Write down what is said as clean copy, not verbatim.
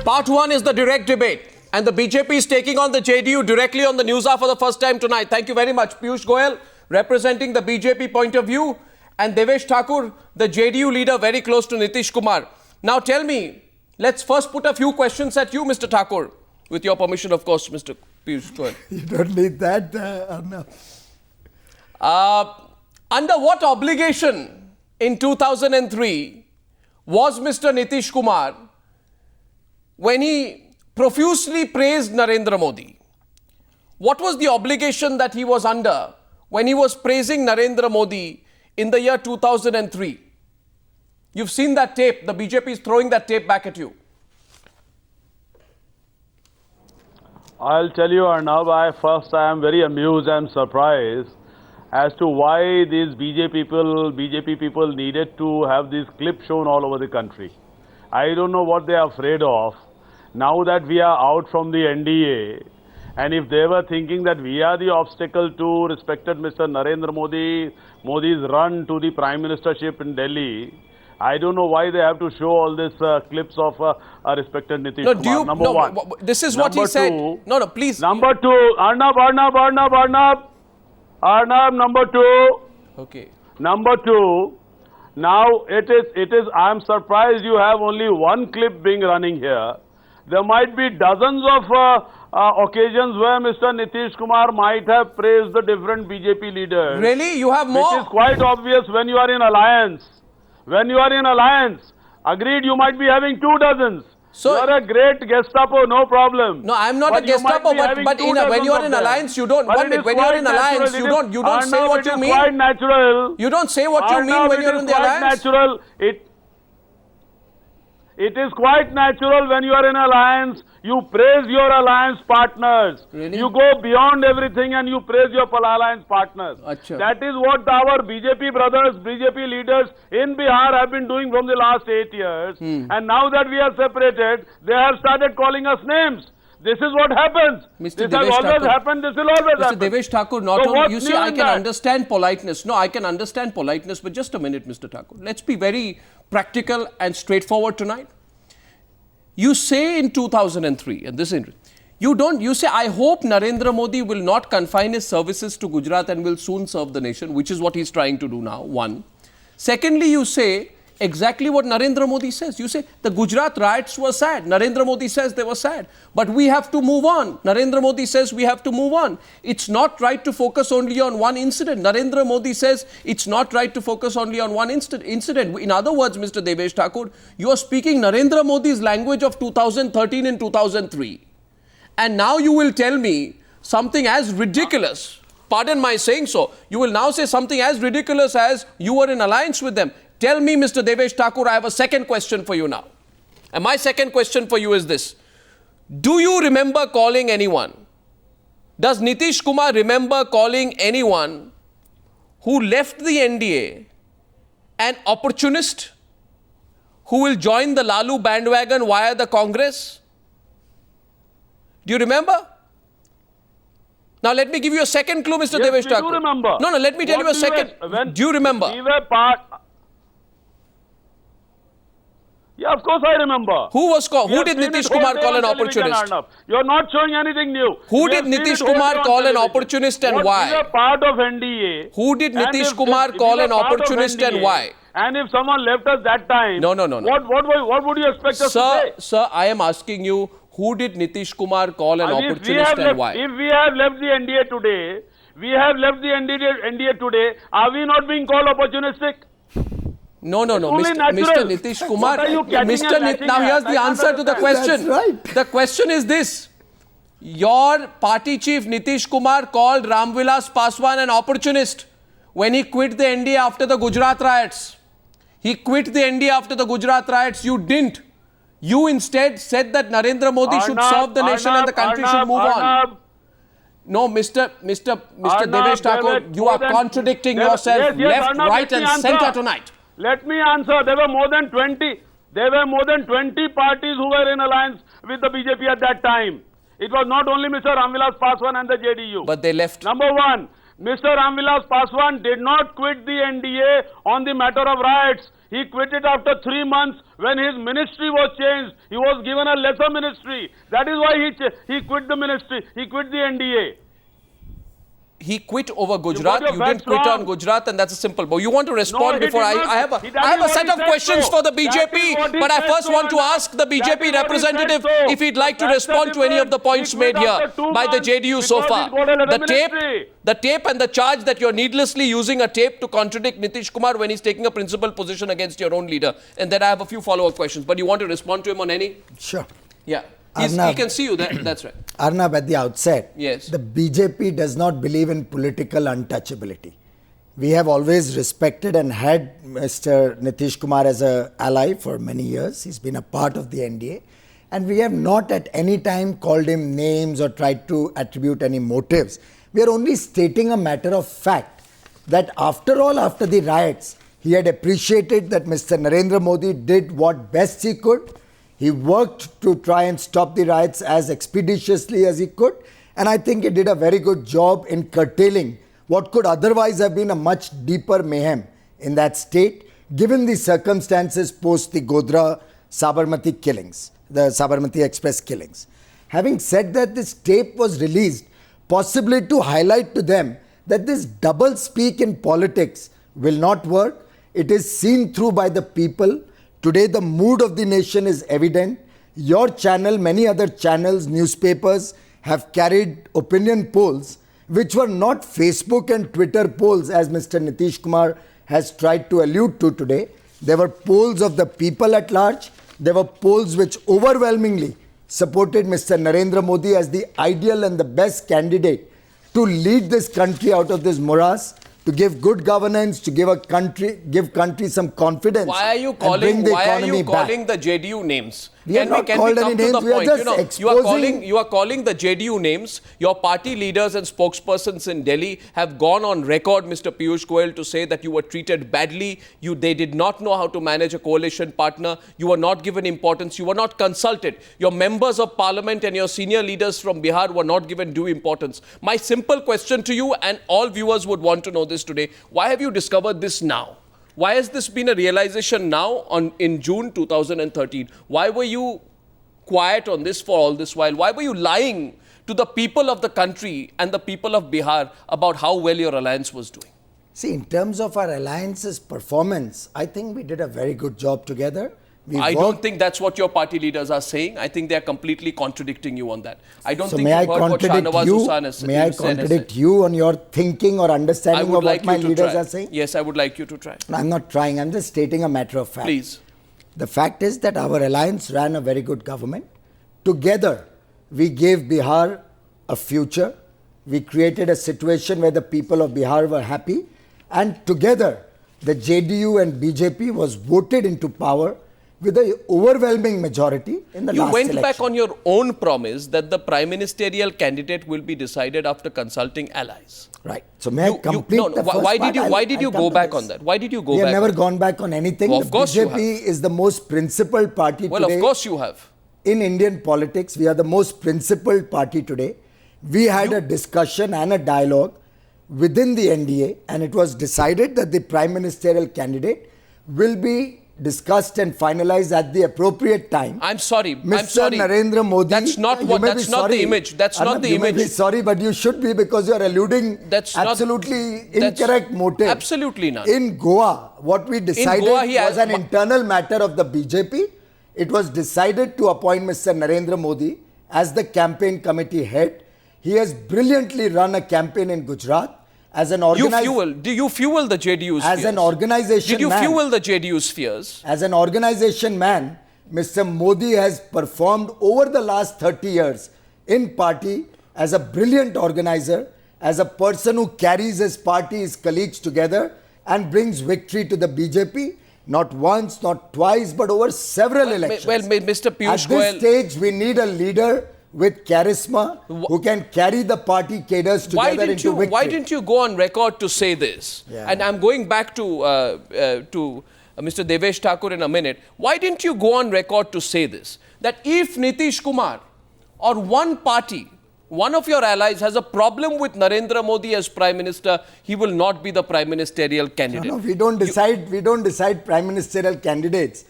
Part 1 is the direct debate. And the BJP is taking on the JDU directly on the Newshour for the first time tonight. Thank you very much. Piyush Goyal representing the BJP point of view, and Devesh Thakur, the JDU leader, very close to Nitish Kumar. Now tell me, let's first put a few questions at you, Mr. Thakur. With your permission, of course, Mr. Piyush Goyal. You don't need that, Arnab. Under what obligation in 2003 was Mr. Nitish Kumar when he profusely praised Narendra Modi? What was the obligation that he was under when he was praising Narendra Modi in the year 2003? You've seen that tape. The BJP is throwing that tape back at you. I'll tell you, Arnab, I am very amused and surprised as to why these BJP people needed to have these clips shown all over the country. I don't know what they are afraid of. Now that we are out from the NDA, and if they were thinking that we are the obstacle to respected Mr. Narendra Modi's run to the Prime Ministership in Delhi, I don't know why they have to show all these clips of respected Nitish Kumar. Number one. This is what he said. No, please. Number two, Arnab, number two. Okay. Number two, now it is, I am surprised you have only one clip being running here. There might be dozens of occasions where Mr. Nitish Kumar might have praised the different BJP leaders. Really? You have more? Which is quite obvious when you are in alliance. When you are in alliance, agreed, you might be having 2 dozens. So you are a great Gestapo, no problem. No, I'm not a Gestapo, but when you are in alliance, you don't. When you are in alliance, you don't say what you mean. It is quite natural. You don't say what you mean when you are in the alliance. Natural. It is quite natural when you are in alliance, you praise your alliance partners. Really? You go beyond everything and you praise your alliance partners. Achha. That is what our BJP brothers, BJP leaders in Bihar have been doing from the last 8 years. And now that we are separated, they have started calling us names. This is what happens. This has always happened. This will always happen. Mr. Devesh Thakur, not only, you see, I can understand politeness. No, I can understand politeness, but just a minute, Mr. Thakur. Let's be very practical and straightforward tonight. You say in 2003, and this is you say, I hope Narendra Modi will not confine his services to Gujarat and will soon serve the nation, which is what he's trying to do now, one. Secondly, you say exactly what Narendra Modi says. You say the Gujarat riots were sad. Narendra Modi says they were sad. But we have to move on. Narendra Modi says we have to move on. It's not right to focus only on one incident. Narendra Modi says it's not right to focus only on one incident. In other words, Mr. Devesh Thakur, you are speaking Narendra Modi's language of 2013 and 2003. And now you will tell me something as ridiculous. Pardon my saying so. You will now say something as ridiculous as you were in alliance with them. Tell me, Mr. Devesh Thakur, I have a second question for you now. And my second question for you is this. Do you remember calling anyone? Does Nitish Kumar remember calling anyone who left the NDA an opportunist who will join the Lalu bandwagon via the Congress? Do you remember? Now let me give you a second clue, Mr. Devesh Thakur. I do remember. No, let me tell you a second. Do you remember? We were part... Yeah, of course I remember. Who did Nitish Kumar call an opportunist? You are not showing anything new. Who did Nitish Kumar call an opportunist and why? We are part of NDA. Who did Nitish Kumar call an opportunist and why? And if someone left us that time, No. What would you expect us to say? Sir, I am asking you, who did Nitish Kumar call an opportunist and why? If we have left the NDA today, are we not being called opportunistic? No. Mr. Nitish Kumar. Now here's the answer to the question. That's right. The question is this. Your party chief Nitish Kumar called Ramvilas Paswan an opportunist when he quit the NDA after the Gujarat riots. He quit the NDA after the Gujarat riots. You didn't. You instead said that Narendra Modi should serve the nation and the country should move on. No, Mr. Devesh Thakur, you are contradicting yourself left, right and center tonight. Let me answer. There were more than 20 parties who were in alliance with the BJP at that time. It was not only Mr. Ramvilas Paswan and the JDU. But they left. Number one. Mr. Ramvilas Paswan did not quit the NDA on the matter of riots. He quit it after 3 months when his ministry was changed. He was given a lesser ministry. That is why he quit the ministry. He quit the NDA. He quit over Gujarat. You didn't quit wrong. on Gujarat, and that's a simple. But you want to respond No, before I have a set of questions for the BJP. But I first want to ask the BJP representative if he'd like to respond to any of the points made here by the JDU so far. The tape and the charge that you're needlessly using a tape to contradict Nitish Kumar when he's taking a principled position against your own leader. And then I have a few follow-up questions. But you want to respond to him on any? Sure. Yeah. He can see you there. That's right. Arnab, at the outset, yes, the BJP does not believe in political untouchability. We have always respected and had Mr. Nitish Kumar as an ally for many years. He's been a part of the NDA. And we have not at any time called him names or tried to attribute any motives. We are only stating a matter of fact that after all, after the riots, he had appreciated that Mr. Narendra Modi did what best he could. He worked to try and stop the riots as expeditiously as he could. And I think he did a very good job in curtailing what could otherwise have been a much deeper mayhem in that state, given the circumstances post the Godhra Sabarmati killings, the Sabarmati Express killings. Having said that, this tape was released possibly to highlight to them that this double speak in politics will not work. It is seen through by the people. Today, the mood of the nation is evident. Your channel, many other channels, newspapers have carried opinion polls which were not Facebook and Twitter polls as Mr. Nitish Kumar has tried to allude to today. There were polls of the people at large. There were polls which overwhelmingly supported Mr. Narendra Modi as the ideal and the best candidate to lead this country out of this morass, to give good governance, to give country some confidence. Why are you calling the JDU names? We have not called any names. We are just exposing. You are calling the JDU names. Your party leaders and spokespersons in Delhi have gone on record, Mr. Piyush Goyal, to say that you were treated badly. They did not know how to manage a coalition partner. You were not given importance. You were not consulted. Your members of parliament and your senior leaders from Bihar were not given due importance. My simple question to you, and all viewers would want to know this today, why have you discovered this now? Why has this been a realization now in June 2013? Why were you quiet on this for all this while? Why were you lying to the people of the country and the people of Bihar about how well your alliance was doing? See, in terms of our alliance's performance, I think we did a very good job together. I don't think that's what your party leaders are saying. I think they are completely contradicting you on that. I don't think you've heard what Shahnawaz Hussain has said. May I contradict you on your thinking or understanding of what my leaders are saying? Yes, I would like you to try. No, I'm not trying. I'm just stating a matter of fact. Please. The fact is that our alliance ran a very good government. Together, we gave Bihar a future. We created a situation where the people of Bihar were happy. And together, the JDU and BJP was voted into power with an overwhelming majority in the last election. You went back on your own promise that the prime ministerial candidate will be decided after consulting allies. Right. So may I complete the first Why did you go back on that? Why did you go back? We have never gone back on anything. Well, of course BJP is the most principled party today. Well, of course you have. In Indian politics, we are the most principled party today. We had a discussion and a dialogue within the NDA, and it was decided that the prime ministerial candidate will be discussed and finalized at the appropriate time. I'm sorry. Mr. Narendra Modi. That's not the image. That's not the image. You may be sorry, but you should be, because you are alluding absolutely incorrect motive. Absolutely not. In Goa, what we decided was an internal matter of the BJP. It was decided to appoint Mr. Narendra Modi as the campaign committee head. He has brilliantly run a campaign in Gujarat. As an do you fuel the JDU's fears? As an organization Did you fuel the JDU's fears? As an organization man, Mr. Modi has performed over the last 30 years in party as a brilliant organizer, as a person who carries his party, his colleagues together and brings victory to the BJP. Not once, not twice, but over several elections. Well, Mr. Piyush Goyal, at this stage, we need a leader with charisma, who can carry the party cadres together into victory. Why didn't you go on record to say this? Yeah. And I'm going back to Mr. Devesh Thakur in a minute. Why didn't you go on record to say this? That if Nitish Kumar or one party one of your allies has a problem with Narendra Modi as Prime Minister, he will not be the Prime Ministerial candidate. No, we don't decide prime ministerial candidates.